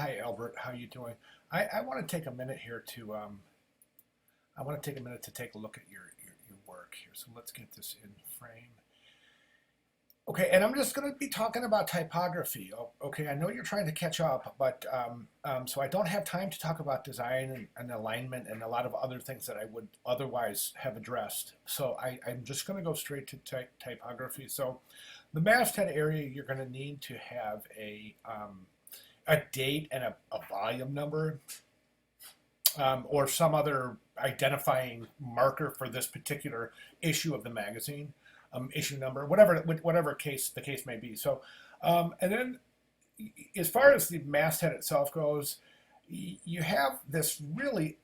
Hi, Albert. How you doing? I want to take a minute here to I want to take a minute to take a look at your work here. So let's get this in frame. Okay, and I'm just going to be talking about typography. Okay, I know you're trying to catch up, but so I don't have time to talk about design and alignment and a lot of other things that I would otherwise have addressed. So I'm just going to go straight to typography. So the masthead area, you're going to need to have a date and a volume number, or some other identifying marker for this particular issue of the magazine, issue number, whatever case the case may be. So, and then as far as the masthead itself goes, you have this really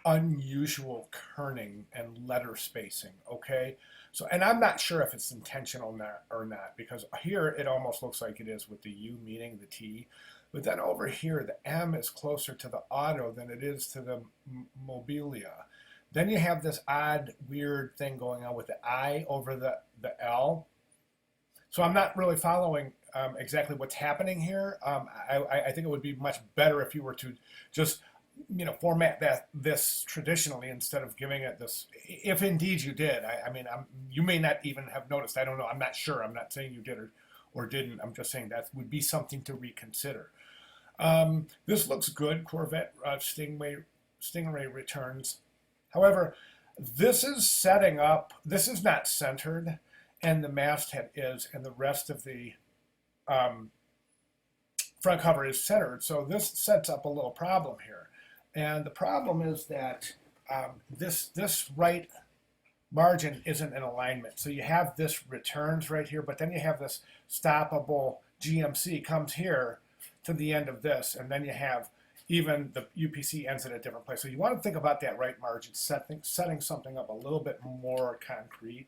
unusual kerning and letter spacing. Okay, so and I'm not sure if it's intentional or not, because here it almost looks like it is with the U meeting the T. But then over here, the M is closer to the auto than it is to the mobilia. Then you have this odd, weird thing going on with the I over the L. So I'm not really following exactly what's happening here. I think it would be much better if you were to just format this traditionally instead of giving it this. If indeed you did, I mean, you may not even have noticed. I don't know. I'm not sure. I'm not saying you did or didn't. I'm just saying that would be something to reconsider. This looks good. Corvette Stingray returns. However, this is setting up. This is not centered, and the masthead is, and the rest of the front cover is centered. So this sets up a little problem here, and the problem is that this right margin isn't in alignment. So you have this returns right here, but then you have this stoppable GMC comes here to the end of this, and then you have even the UPC ends at a different place. So you want to think about that right margin, setting something up a little bit more concrete.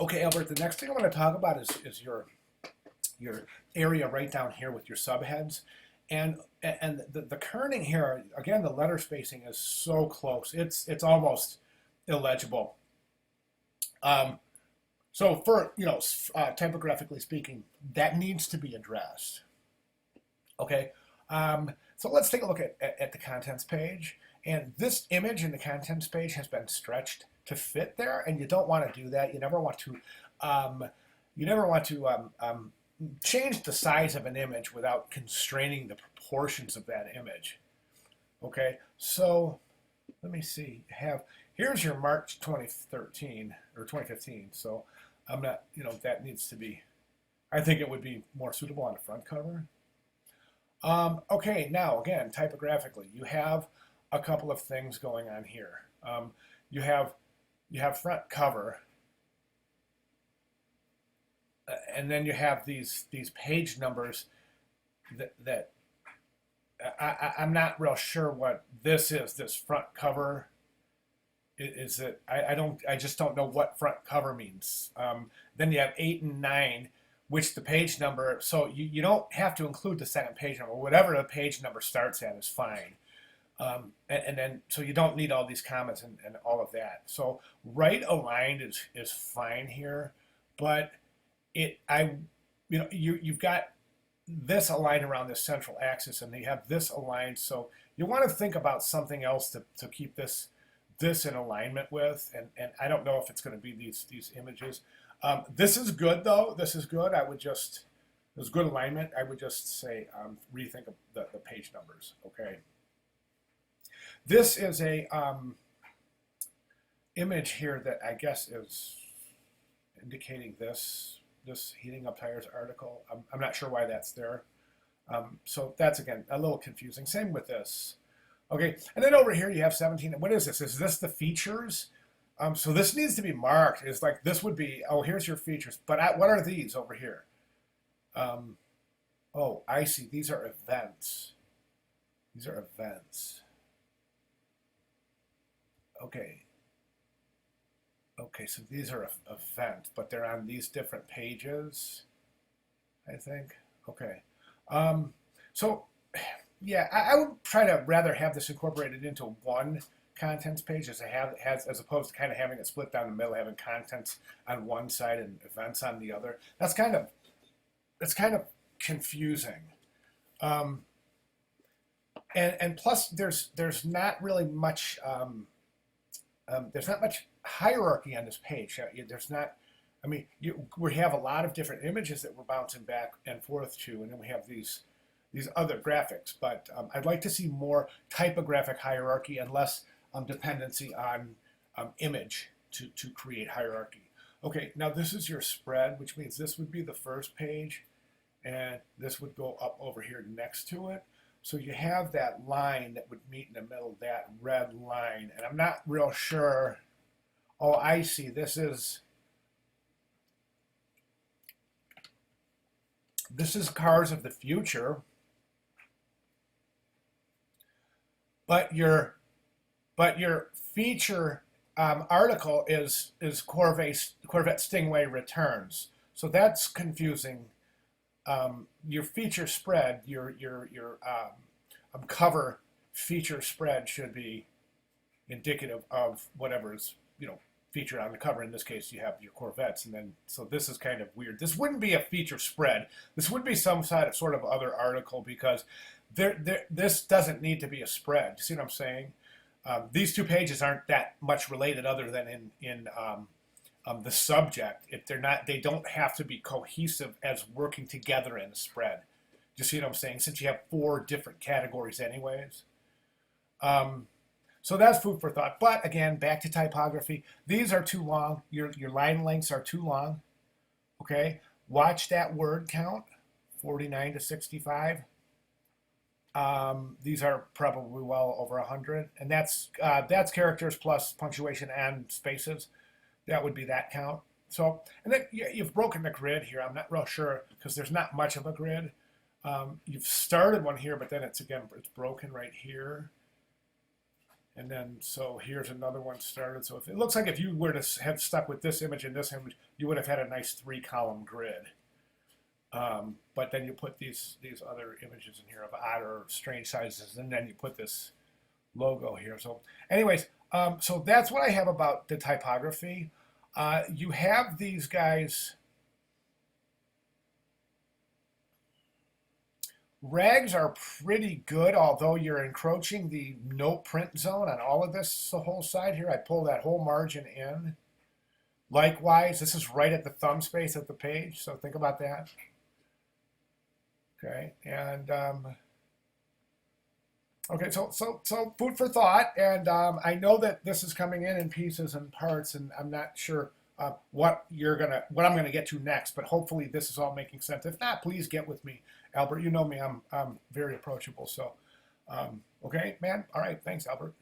Okay, Albert, the next thing I want to talk about is your area right down here with your subheads. And the kerning here, again, the letter spacing is so close. It's almost illegible. So for, typographically speaking, that needs to be addressed. Okay, so let's take a look at the contents page. And this image in the contents page has been stretched to fit there, and you don't want to do that. You never want to, change the size of an image without constraining the proportions of that image. Okay, so let me see. Here's your March 2013 or 2015. So I'm not, that needs to be. I think it would be more suitable on the front cover. Okay, now again, typographically, you have a couple of things going on here. You have front cover. And then you have these page numbers that I'm not real sure what this is. This front cover is it? I just don't know what front cover means. Then you have 8 and 9, which the page number. So you don't have to include the second page number. Whatever the page number starts at is fine. And then so you don't need all these commas and all of that. So right aligned is fine here, but you've got this aligned around this central axis, and you have this aligned. So you want to think about something else to keep this in alignment with. And I don't know if it's going to be these images. This is good though. This is good. There's good alignment. I would just say rethink of the page numbers. Okay. This is a image here that I guess is indicating this heating up tires article. I'm not sure why that's there. So that's, again, a little confusing. Same with this. Okay, and then over here you have 17. What is this? Is this the features? So this needs to be marked. It's like this would be, oh, here's your features. But what are these over here? Oh, I see. These are events. These are events. Okay. Okay, so these are events, but they're on these different pages, I think. Okay. So, yeah, I would try to rather have this incorporated into one contents page as opposed to kind of having it split down the middle, having contents on one side and events on the other. That's kind of it's kind of confusing. Um, and plus, there's not really much there's not much hierarchy on this page. There's not. I mean, we have a lot of different images that we're bouncing back and forth to, and then we have these other graphics. But I'd like to see more typographic hierarchy and less dependency on image to create hierarchy. Okay, now this is your spread, which means this would be the first page, and this would go up over here next to it. So you have that line that would meet in the middle, that red line, and I'm not real sure. Oh, I see. This is Cars of the Future, but your feature article is Corvette Stingray Returns. So that's confusing. Your feature spread, your cover feature spread should be indicative of whatever is featured on the cover. In this case, you have your Corvettes, and then so this is kind of weird. This wouldn't be a feature spread. This would be some sort of other article because this doesn't need to be a spread. You see what I'm saying? These two pages aren't that much related, other than in the subject. If they're not, they don't have to be cohesive as working together in a spread. Do you see what I'm saying? Since you have 4 different categories, anyways. So that's food for thought. But again, back to typography. These are too long. Your line lengths are too long. Okay. Watch that word count, 49 to 65. These are probably well over 100, and that's characters plus punctuation and spaces. That would be that count. So, and then you've broken the grid here. I'm not real sure because there's not much of a grid. You've started one here, but then it's broken right here. And then, so here's another one started. So it looks like if you were to have stuck with this image and this image, you would have had a nice 3-column grid. But then you put these other images in here of odd or strange sizes, and then you put this logo here. So anyways, so that's what I have about the typography. You have these guys. Rags are pretty good, although you're encroaching the no print zone on all of this, the whole side here. I pull that whole margin in. Likewise, this is right at the thumb space of the page, so think about that. Okay, and okay, so food for thought, and I know that this is coming in pieces and parts, and I'm not sure what I'm gonna get to next, but hopefully this is all making sense. If not, please get with me, Albert. You know me, I'm very approachable. So, okay, man. All right, thanks, Albert.